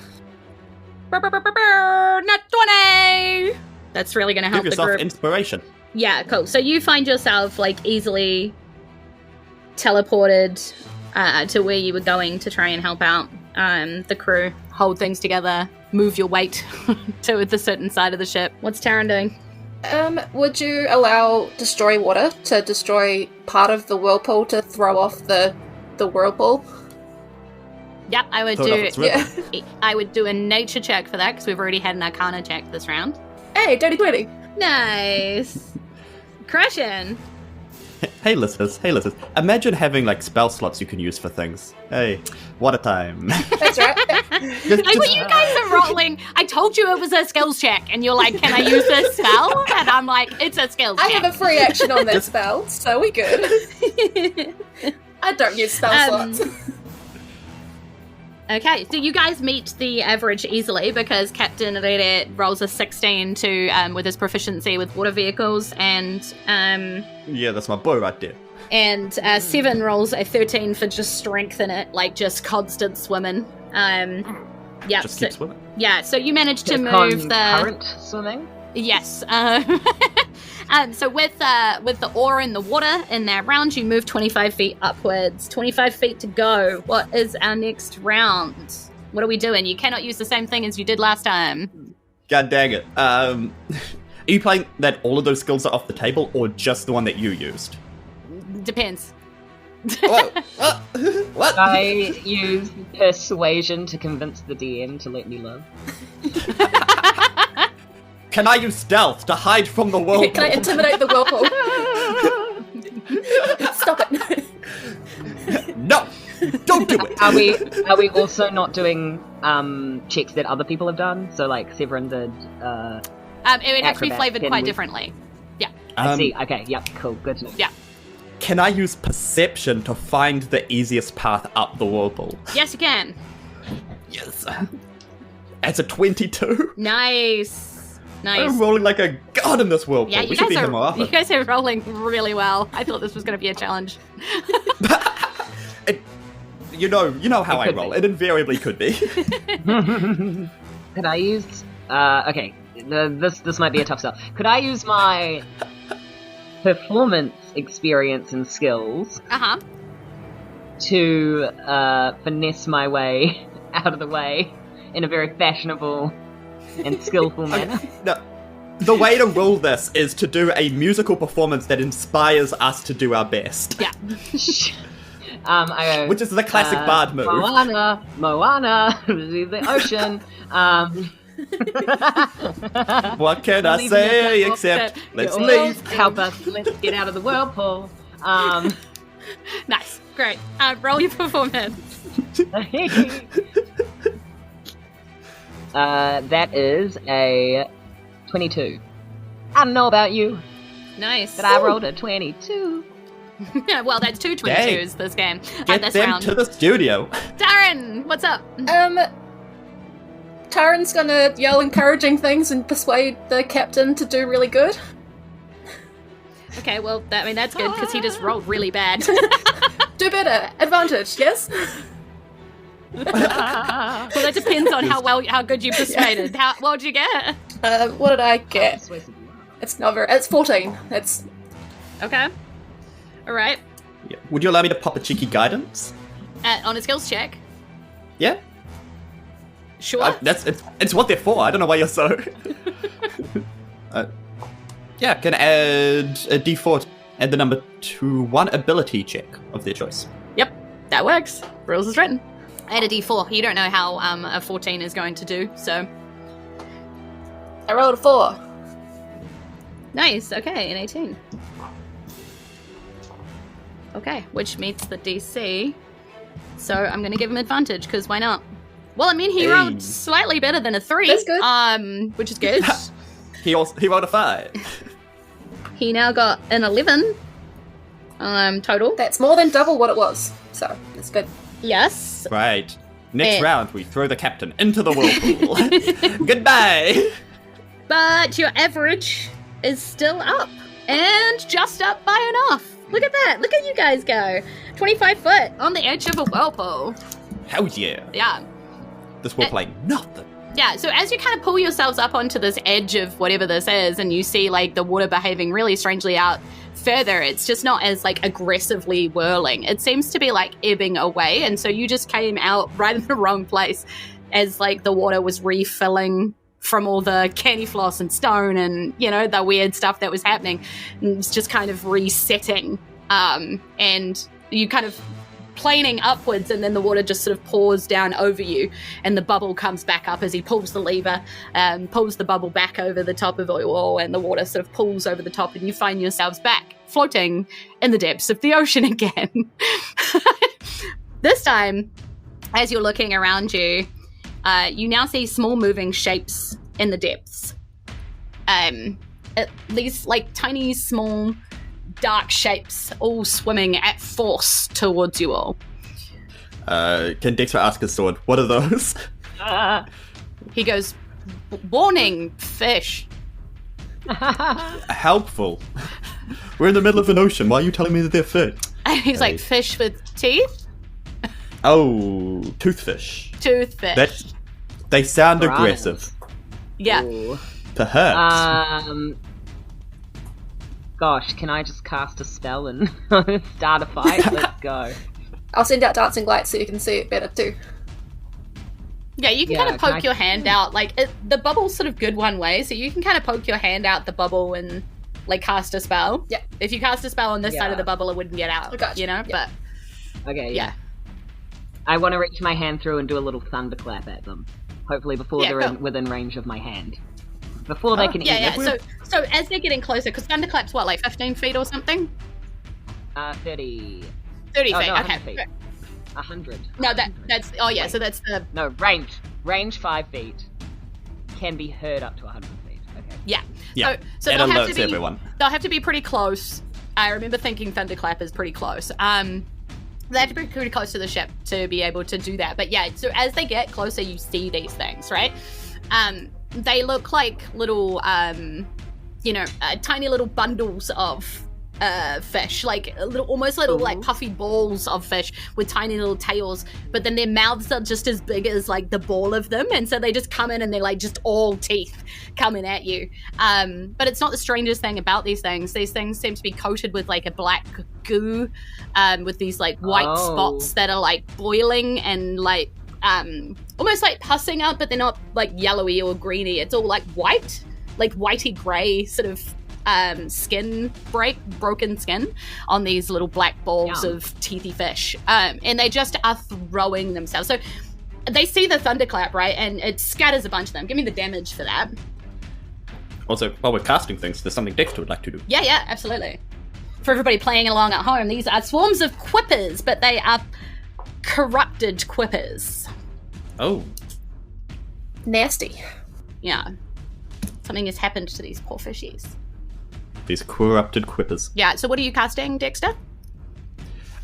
Nat 20! That's really going to help Give the yourself group. inspiration. Yeah, cool. So you find yourself, like, easily teleported to where you were going to try and help out the crew, hold things together, move your weight to the certain side of the ship. What's Taryn doing? Would you allow destroy water to destroy part of the whirlpool to throw off the whirlpool? Yep, I would Throw it off its rhythm. I would do a nature check for that, because we've already had an Arcana check this round. Hey, dirty 20. Nice. Crushing. Hey listeners. Imagine having like spell slots you can use for things. Hey, what a time. That's right. Like, well, you guys are rolling. I told you it was a skills check, and you're like, can I use this spell? And I'm like, it's a skills I check. have a free action on that spell, so we good. I don't use spell slots. Okay, so you guys meet the average easily, because Captain Rere rolls a 16 to with his proficiency with water vehicles, and Yeah, that's my boy right there. and Seven rolls a 13 for just strength in it, like just constant swimming. Yeah, Just keep swimming. yeah. So you managed to move the current swimming. yes. So with the oar in the water in that round, you move 25 feet upwards. 25 feet to go. What is our next round? What are we doing? You cannot use the same thing as you did last time. God dang it. Are you playing that all of those skills are off the table, or just the one that you used? Depends. What? I use persuasion to convince the DM to let me live. Can I use stealth to hide from the whirlpool? Can I intimidate the whirlpool? Stop it. No! Don't do it! Are we also not doing checks that other people have done? So like Severin did. It would have to be Acrobat, flavored can quite we- differently. Yeah. I see. Okay. Yep. Cool. Good. To know. Yeah. Can I use perception to find the easiest path up the whirlpool? Yes, you can. Yes. It's a 22. Nice. I'm rolling like a god in this whirlpool. Yeah, we should be here more you often. guys are rolling really well. I thought this was going to be a challenge. You know how I could roll. be. It invariably could be. Could I use... okay, this might be a tough sell. Could I use my performance experience and skills Uh-huh. to finesse my way out of the way in a very fashionable and skillful manner? No, the way to roll this is to do a musical performance that inspires us to do our best. Yeah. I go, Which is the classic bard move. Moana, the ocean. What can I Leave say me at except let's Your leave? wolves help us. Let's get out of the whirlpool. Nice. Great. Roll your performance. That is a 22. I don't know about you, Nice. but I rolled a 22. Well, that's two 22s this game. Get this them round. to the studio. Taryn, what's up? Taryn's gonna yell encouraging things and persuade the captain to do really good. Okay, well, that's good because he just rolled really bad. Do better. Advantage, yes? Well, that depends on how good you persuaded. What did you get? What did I get? It's not very... It's 14. It's... Okay. All right. Yeah. Would you allow me to pop a cheeky guidance? On a skills check. Yeah? Sure. It's what they're for. I don't know why you're so... yeah, can add a d4 and the number to one ability check of their choice. Yep, that works. Rules is written. Add a d4. You don't know how a 14 is going to do, so... I rolled a 4. Nice, okay, an 18. Okay, which meets the DC. So I'm going to give him advantage, because why not? Well, I mean, he rolled slightly better than a 3. That's good. Which is good. He rolled a 5. He now got an 11 total. That's more than double what it was. So, that's good. Yes. Right. Next round, we throw the captain into the whirlpool. Goodbye! But your average is still up. And just up by enough. Look at that. Look at you guys go. 25 foot on the edge of a whirlpool. Hell yeah. Yeah. This will play nothing. Yeah, so as you kind of pull yourselves up onto this edge of whatever this is, and you see, like, the water behaving really strangely out further, it's just not as, like, aggressively whirling. It seems to be, like, ebbing away, and so you just came out right in the wrong place as, like, the water was refilling from all the candy floss and stone and, you know, the weird stuff that was happening. And it's just kind of resetting. And you kind of planing upwards, and then the water just sort of pours down over you, and the bubble comes back up as he pulls the lever, pulls the bubble back over the top of the wall, and the water sort of pulls over the top, and you find yourselves back floating in the depths of the ocean again. This time, as you're looking around you, you now see small moving shapes in the depths. These like tiny, small, dark shapes all swimming at force towards you all. Can Dexter ask his sword, what are those? He goes, warning, fish. Helpful. We're in the middle of an ocean. Why are you telling me that they're fish? And he's like, fish with teeth? Oh, toothfish. Toothfish. They sound Piranhas. aggressive. Yeah. Ooh. Perhaps. Gosh, can I just cast a spell and start a fight? Let's go. I'll send out dancing lights so you can see it better too. Yeah, you can Yeah, kind of poke your hand out. Like, the bubble's sort of good one way, so you can kind of poke your hand out the bubble and, like, cast a spell. Yeah. If you cast a spell on this side Yeah. of the bubble, it wouldn't get out, Gotcha. you know? Yeah. But, Okay, yeah. I want to reach my hand through and do a little thunderclap at them. Hopefully before Yeah, they're go. within range of my hand. Before they can eat Yeah, it. yeah. So as they're getting closer, because Thunderclap's what, like 15 feet or something? 30... 30 Oh, feet, no, okay. 100 feet. 100. No, that's, oh yeah, so that's the, No, range 5 feet. Can be heard up to 100 feet. Okay. yeah. Yeah. So It they'll have alerts to be, everyone. They'll have to be pretty close I remember thinking Thunderclap is pretty close. They have to be pretty close to the ship to be able to do that. But yeah, so as they get closer, you see these things, right? They look like little, tiny little bundles of fish, like almost little like puffy balls of fish with tiny little tails, but then their mouths are just as big as like the ball of them, and so they just come in and they're like just all teeth coming at you. But it's not the strangest thing about these things. These things seem to be coated with like a black goo, with these like white spots that are like boiling and like almost like pussing up, but they're not like yellowy or greeny. It's all like white, like whitey grey sort of broken skin on these little black balls of teethy fish, and they just are throwing themselves. So they see the thunderclap, right, and it scatters a bunch of them. Give me the damage for that. Also, while we're casting things, there's something Dexter would like to do. Yeah, absolutely. For everybody playing along at home, these are swarms of quippers, but they are corrupted quippers. Oh. Nasty. Yeah. Something has happened to these poor fishies. These corrupted quippers. Yeah, so what are you casting, Dexter?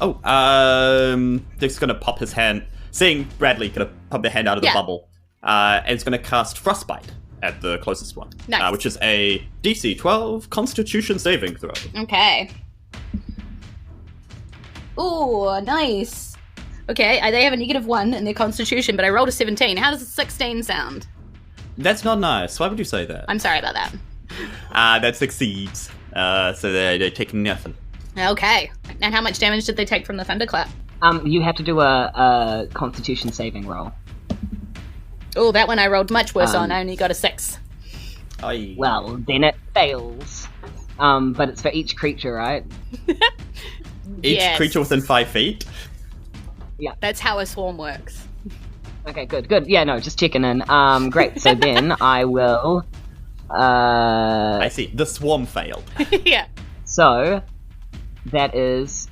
Dexter's gonna pop his hand, seeing Bradley gonna pop their hand out of the bubble, and it's gonna cast Frostbite at the closest one. Nice. Which is a DC 12 Constitution saving throw. Okay. Ooh, nice. Okay, they have a -1 in their Constitution, but I rolled a 17. How does a 16 sound? That's not nice. Why would you say that? I'm sorry about that. That succeeds. So they're taking nothing. Okay. And how much damage did they take from the thunderclap? You have to do a Constitution saving roll. Oh, that one I rolled much worse on. I only got a 6. Aye. Well, then it fails. But it's for each creature, right? Each creature within 5 feet? Yeah. That's how a swarm works. Okay, good. Yeah, no, just checking in. Great. So then I will... I see. The swarm failed. Yeah. So, that is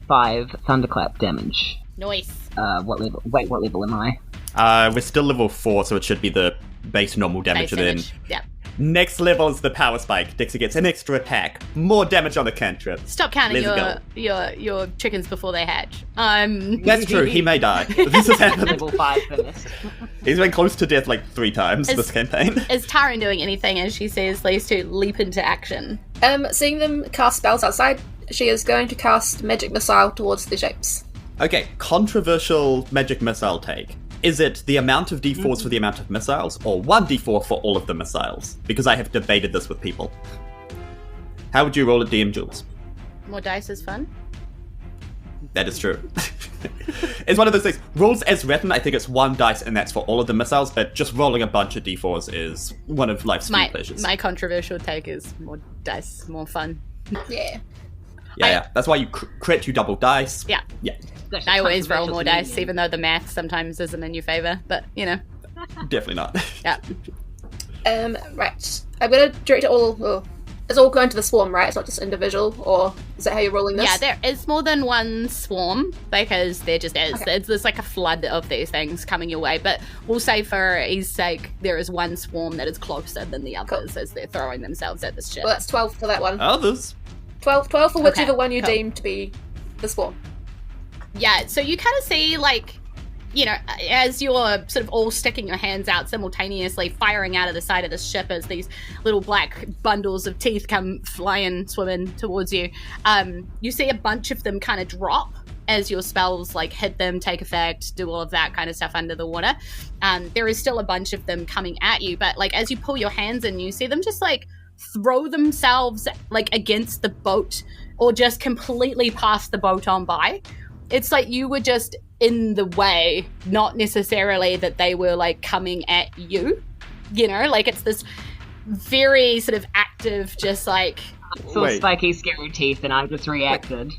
5 thunderclap damage. Nice. What level? Wait, what level am I? We're still level 4, so it should be the base normal damage. Base damage. Yeah. Next level is the power spike. Dexter gets an extra attack. More damage on the cantrip. Stop counting your chickens before they hatch. That's true. He may die. This has happened. Level 5 finished. He's been close to death like 3 times this campaign. Is Taryn doing anything as she sees these two leap into action? Seeing them cast spells outside, she is going to cast magic missile towards the shapes. Okay, controversial magic missile take. Is it the amount of d4s for the amount of missiles, or 1d4 for all of the missiles? Because I have debated this with people. How would you roll a DM, Jules? More dice is fun. That is true. It's one of those things. Rules as written, I think it's 1 dice, and that's for all of the missiles, but just rolling a bunch of d4s is one of life's few pleasures. My controversial take is more dice, more fun. Yeah. Yeah. That's why you crit, you double dice. Yeah. Yeah. I always roll more dice, even though the math sometimes isn't in your favour, but, you know. Definitely not. Yeah. Right. I'm going to direct it all... Oh, it's all going to the swarm, right? It's not just individual, or is that how you're rolling this? Yeah, there is more than one swarm, because there just is. Okay. There's like a flood of these things coming your way, but we'll say for ease sake, there is one swarm that is closer than the others as they're throwing themselves at this ship. Well, that's 12 for that one. Others? 12 for whichever one you cool. deem to be the swarm. Yeah, so you kind of see, like, you know, as you're sort of all sticking your hands out simultaneously, firing out of the side of the ship as these little black bundles of teeth come flying, swimming towards you, you see a bunch of them kind of drop as your spells, like, hit them, take effect, do all of that kind of stuff under the water. There is still a bunch of them coming at you, but, like, as you pull your hands in, you see them just, like, throw themselves, like, against the boat or just completely pass the boat on by. It's like you were just in the way, not necessarily that they were, like, coming at you. You know, like, it's this very sort of active, just like... I saw spiky, scary teeth, and I just reacted.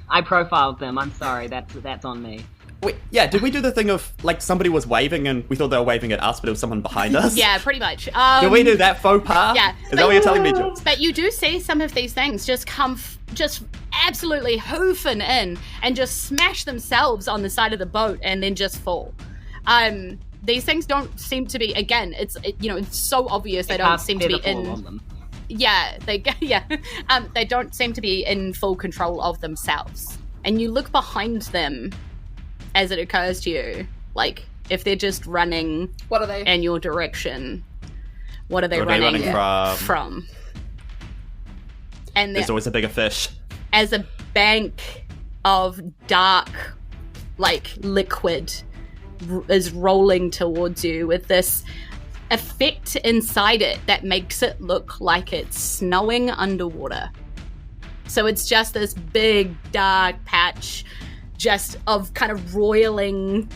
I profiled them. I'm sorry. That's on me. Wait, yeah, did we do the thing of, like, somebody was waving and we thought they were waving at us, but it was someone behind us? Yeah, pretty much. Did we do that faux pas? Yeah. Is that what you're telling me, Jules? But you do see some of these things just come, just absolutely hoofing in and just smash themselves on the side of the boat and then just fall. These things don't seem to be, again, it's so obvious they don't seem to be in... They don't seem to be in full control of themselves. And you look behind them as it occurs to you, like if they're just running What are they? in your direction, what are they What are they running running from? And There's always a bigger fish. as a bank of dark, like liquid is rolling towards you with this effect inside it that makes it look like it's snowing underwater. So it's just this big dark patch just of kind of roiling,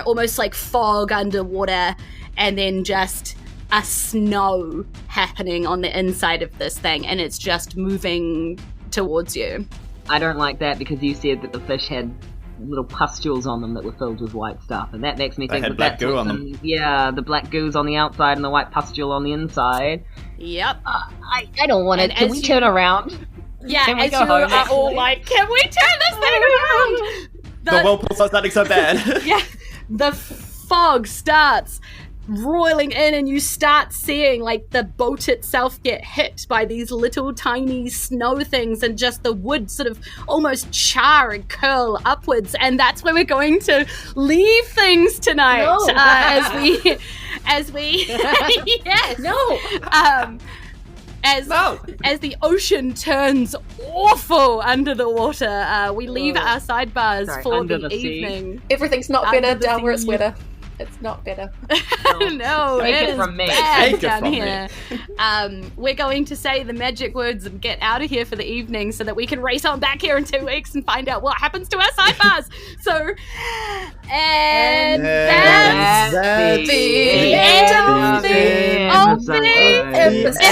almost like fog underwater, and then just a snow happening on the inside of this thing, and it's just moving towards you. I don't like that because you said that the fish had little pustules on them that were filled with white stuff, and that makes me think had that black that's goo what on them. Yeah, the black goo's on the outside and the white pustule on the inside. Yep. I don't want it. And Can as we you- turn around? Yeah, Can we as go you home, are all actually? like, can we turn this thing around? The whirlpool's not sounding so bad. Yeah, the fog starts roiling in, and you start seeing like the boat itself get hit by these little tiny snow things, and just the wood sort of almost char and curl upwards. And that's where we're going to leave things tonight. No. As we yes. No! As the ocean turns awful under the water, we leave our sidebars Sorry, for under the the sea. evening. Everything's not Under better the down where it's sea. wetter. It's not better. No, Take it it is from me. bad Take it down from me. here. We're going to say the magic words and get out of here for the evening so that we can race on back here in 2 weeks and find out what happens to our sidebars. And that's the end of the episode.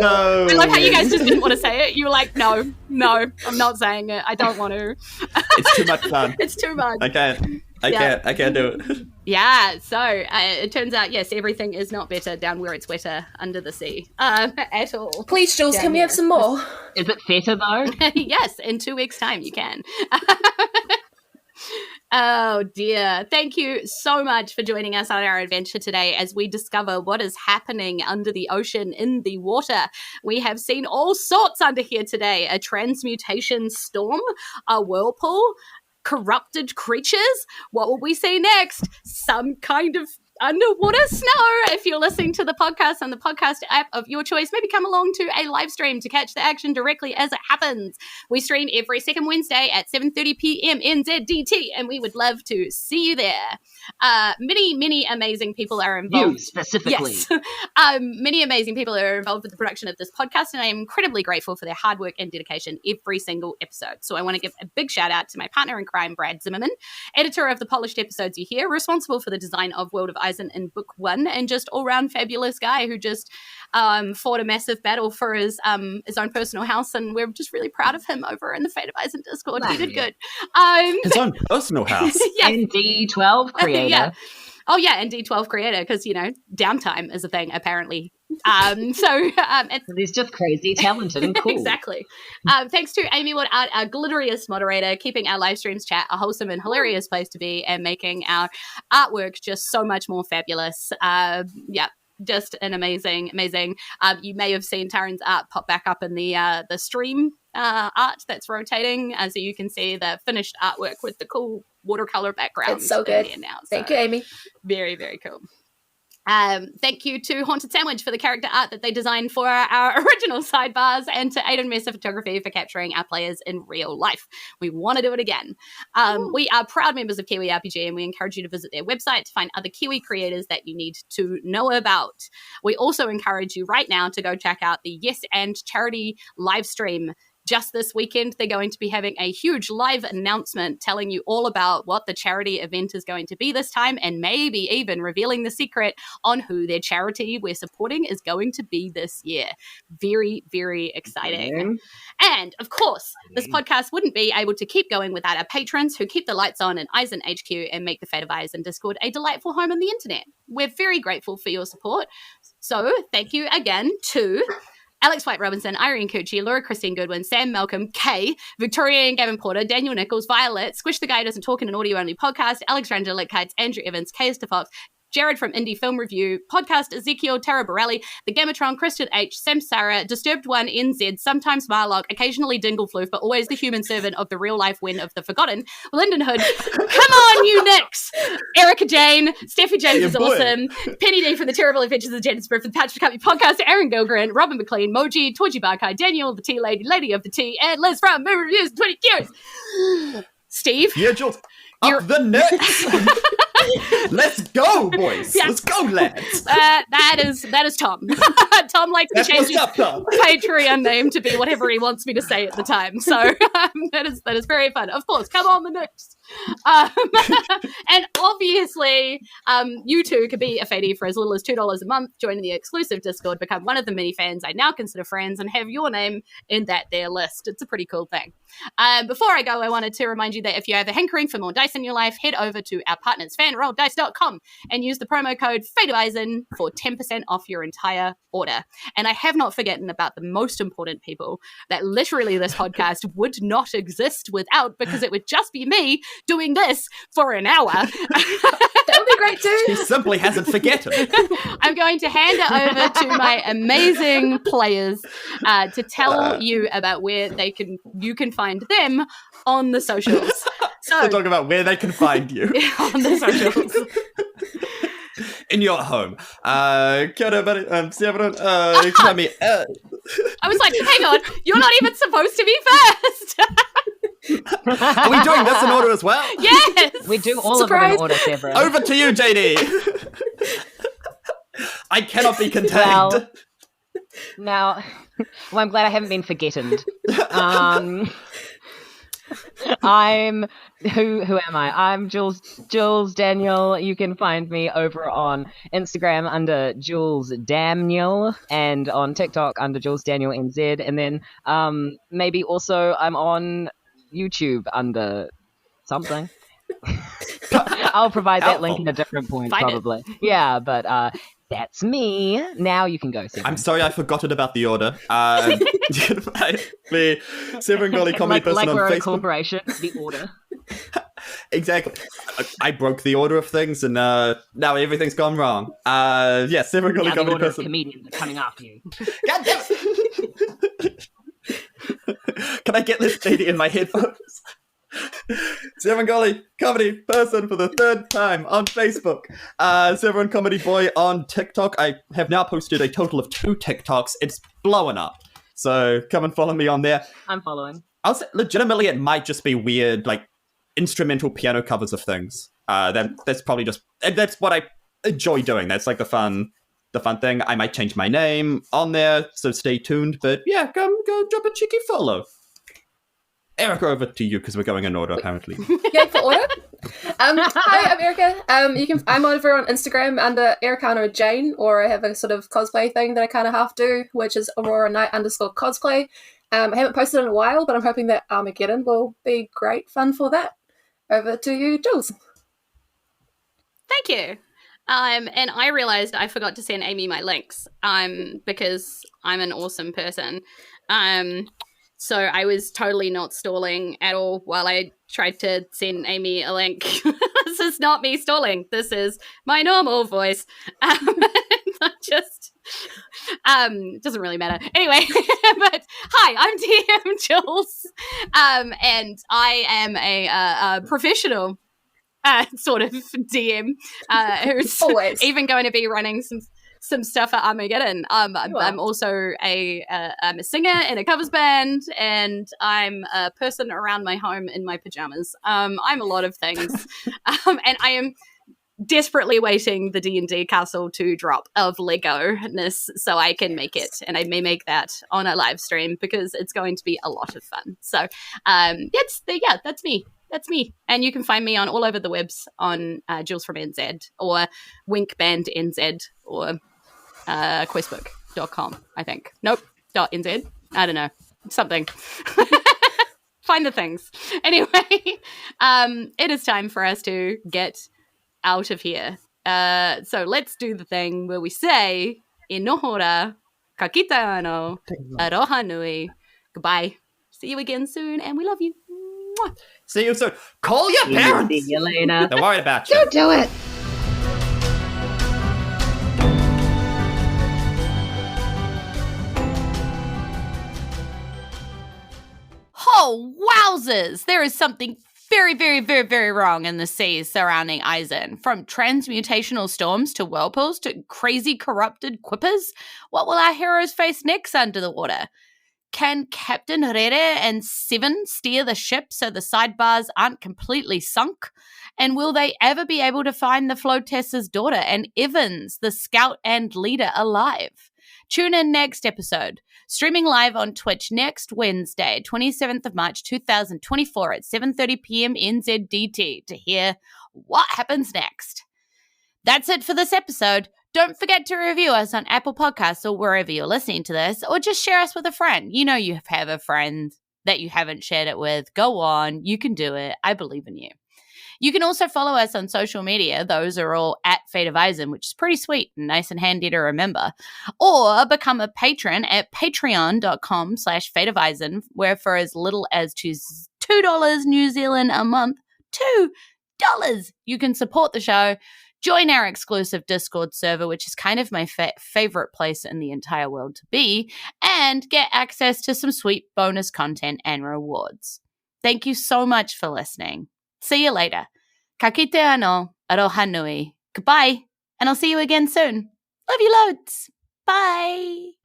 I love how you guys just didn't want to say it. You were like, no, I'm not saying it. I don't want to. It's too much fun. It's too much. I can't do it. Yeah, so it turns out, yes, everything is not better down where it's wetter under the sea at all. Please, Jules, Down can we have here. some more? Is it feta though? Yes, in 2 weeks' time you can. Oh dear. Thank you so much for joining us on our adventure today as we discover what is happening under the ocean in the water. We have seen all sorts under here today. A transmutation storm, a whirlpool, corrupted creatures. What will we see next? Some kind of underwater snow. If you're listening to the podcast on the podcast app of your choice, maybe come along to a live stream to catch the action directly as it happens. We stream every second Wednesday at 7:30 p.m. NZDT, and we would love to see you there. Many amazing people are involved. You specifically. Yes. Many amazing people are involved with the production of this podcast, and I am incredibly grateful for their hard work and dedication every single episode. So I want to give a big shout out to my partner in crime, Brad Zimmerman, editor of the polished episodes you hear, responsible for the design of World of Isen in Book 1, and just all-round fabulous guy who just fought a massive battle for his own personal house, and we're just really proud of him over in the Fate of Isen Discord. He did good. His own personal house. Yes. ND12 creator. Yeah. Oh yeah, and D12 creator, because downtime is a thing apparently. It's He's just crazy, talented, and cool. exactly. Thanks to Amy Wood Art, our glitteriest moderator, keeping our live streams chat a wholesome and hilarious place to be, and making our artwork just so much more fabulous. Just an amazing. You may have seen Taryn's art pop back up in the stream art that's rotating, so you can see the finished artwork with the cool watercolor background. It's so good. Now, Thank you, Amy. Very, very cool. Thank you to Haunted Sandwich for the character art that they designed for our original sidebars, and to Aiden Messer Photography for capturing our players in real life. We want to do it again. We are proud members of Kiwi RPG, and we encourage you to visit their website to find other Kiwi creators that you need to know about. We also encourage you right now to go check out the Yes and charity live stream. Just this weekend, they're going to be having a huge live announcement telling you all about what the charity event is going to be this time, and maybe even revealing the secret on who their charity we're supporting is going to be this year. Very, very exciting. And, of course, this podcast wouldn't be able to keep going without our patrons who keep the lights on in Isen HQ and make the Fate of Isen Discord a delightful home on the internet. We're very grateful for your support. So, thank you again to Alex White Robinson, Irene Cucci, Laura Christine Goodwin, Sam Malcolm, Kay, Victoria and Gavin Porter, Daniel Nichols, Violet, Squish the Guy Doesn't Talk in an Audio Only Podcast, Alex Ranger, Lick Kites, Andrew Evans, Kay Fox, Jared from Indie Film Review, Podcast Ezekiel, Tara Borelli, The Gamatron, Christian H, Samsara, Disturbed One, NZ, sometimes Marlock, occasionally Dinglefloof, but always the human servant of the real life win of the Forgotten, Lyndon Hood, come on, you Nicks! Erika Jayne, Steffi James is awesome, Penny D from The Terrible Adventures of Janet Smith, the Patch McCartney Podcast, Aaron Gilgren, Robin McLean, Moji, Torji Barkai, Daniel, the Tea Lady, Lady of the Tea, and Liz from Movie Reviews 20 Years. Steve? Yeah, Jules. Up the next. Let's go, boys. Yeah. Let's go, lads. That is Tom. Tom likes to change his Patreon name to be whatever he wants me to say at the time. So that is very fun. Of course, come on the next. And obviously, you too could be a fadie for as little as $2 a month, join the exclusive Discord, become one of the many fans I now consider friends, and have your name in that there list. It's a pretty cool thing. Before I go, I wanted to remind you that if you have a hankering for more dice in your life, head over to our partners, fanrolldice.com, and use the promo code FADEISEN for 10% off your entire order. And I have not forgotten about the most important people that literally this podcast would not exist without, because it would just be me doing this for an hour. That would be great too. He simply hasn't forgotten. I'm going to hand it over to my amazing players to tell you about where you can find them on the socials. So talk about where they can find you on the socials. In your home. Kia ora, buddy. Severin. You can find me. I was like, hang on, you're not even supposed to be first. Are we doing this in order as well? Yes! We do all of them in order, Severin. Over to you, JD. I cannot be contained. Now, I'm glad I haven't been forgetted. Who am I? I'm Jules Daniel. You can find me over on Instagram under Jules Daniel and on TikTok under Jules Daniel NZ, and then maybe also I'm on YouTube under something. I'll provide that link in a different point, probably. Yeah, but that's me. Now you can go, Severin. I'm sorry I forgot about the order. You can find me, Severin Gourley Comedy Person like on we're Facebook. a corporation, the order. Exactly. I broke the order of things, and now everything's gone wrong. Yeah, Severin Gourley Comedy order Person. Of comedians are coming after you. God damn it! Can I get this JD in my headphones? Severin Gourley, comedy person for the third time on Facebook. Severin Comedy Boy on TikTok. I have now posted a total of 2 TikToks. It's blowing up. So come and follow me on there. I'm following. I'll say, legitimately, it might just be weird, like, instrumental piano covers of things. That's probably just... That's what I enjoy doing. That's, like, the fun thing. I might change my name on there, so stay tuned. But, yeah, go drop a cheeky follow. Erika, over to you, because we're going in order, apparently. Yeah, for order. Hi, I'm Erika. I'm over on Instagram under Ericano Jayne, or I have a sort of cosplay thing that I kind of half do, which is Aurora Knight _cosplay. I haven't posted in a while, but I'm hoping that Armageddon will be great fun for that. Over to you, Jules. Thank you. And I realized I forgot to send Amy my links because I'm an awesome person. So I was totally not stalling at all while I tried to send Amy a link. This is not me stalling. This is my normal voice. Doesn't really matter. Anyway, but hi, I'm DM Jules. And I am a professional sort of DM who's always even going to be running some stuff at Armageddon. I'm also I'm a singer in a covers band, and I'm a person around my home in my pajamas. I'm a lot of things. And I am desperately waiting the D&D castle to drop of Lego-ness so I can make it, and I may make that on a live stream because it's going to be a lot of fun. So that's me. That's me. And you can find me on all over the webs on Jules from NZ or WinkBandNZ or questbook.com, I think. Nope. .nz. I don't know. Something. Find the things. Anyway, it is time for us to get out of here. So let's do the thing where we say, Inohora, kakita ano, aroha nui. Goodbye. See you again soon, and we love you. Mwah. See you soon. Call your parents. See you later. They're worried about you. Don't do it. Oh, wowzers! There is something very, very, very, very wrong in the seas surrounding Isen. From transmutational storms to whirlpools to crazy corrupted quippers. What will our heroes face next under the water? Can Captain Rere and Severin steer the ship so the sidebars aren't completely sunk? And will they ever be able to find the Floatess's daughter and Evans, the scout and leader, alive? Tune in next episode. Streaming live on Twitch next Wednesday, 27th of March 2024 at 7:30 p.m. NZDT to hear what happens next. That's it for this episode. Don't forget to review us on Apple Podcasts or wherever you're listening to this, or just share us with a friend. You know you have a friend that you haven't shared it with. Go on. You can do it. I believe in you. You can also follow us on social media. Those are all at Fate of Isen, which is pretty sweet and nice and handy to remember. Or become a patron at patreon.com/Fate of Isen, where for as little as $2 New Zealand a month, $2, you can support the show. Join our exclusive Discord server, which is kind of my favorite place in the entire world to be, and get access to some sweet bonus content and rewards. Thank you so much for listening. See you later. Ka kite anō, aroha nui. Goodbye, and I'll see you again soon. Love you loads. Bye.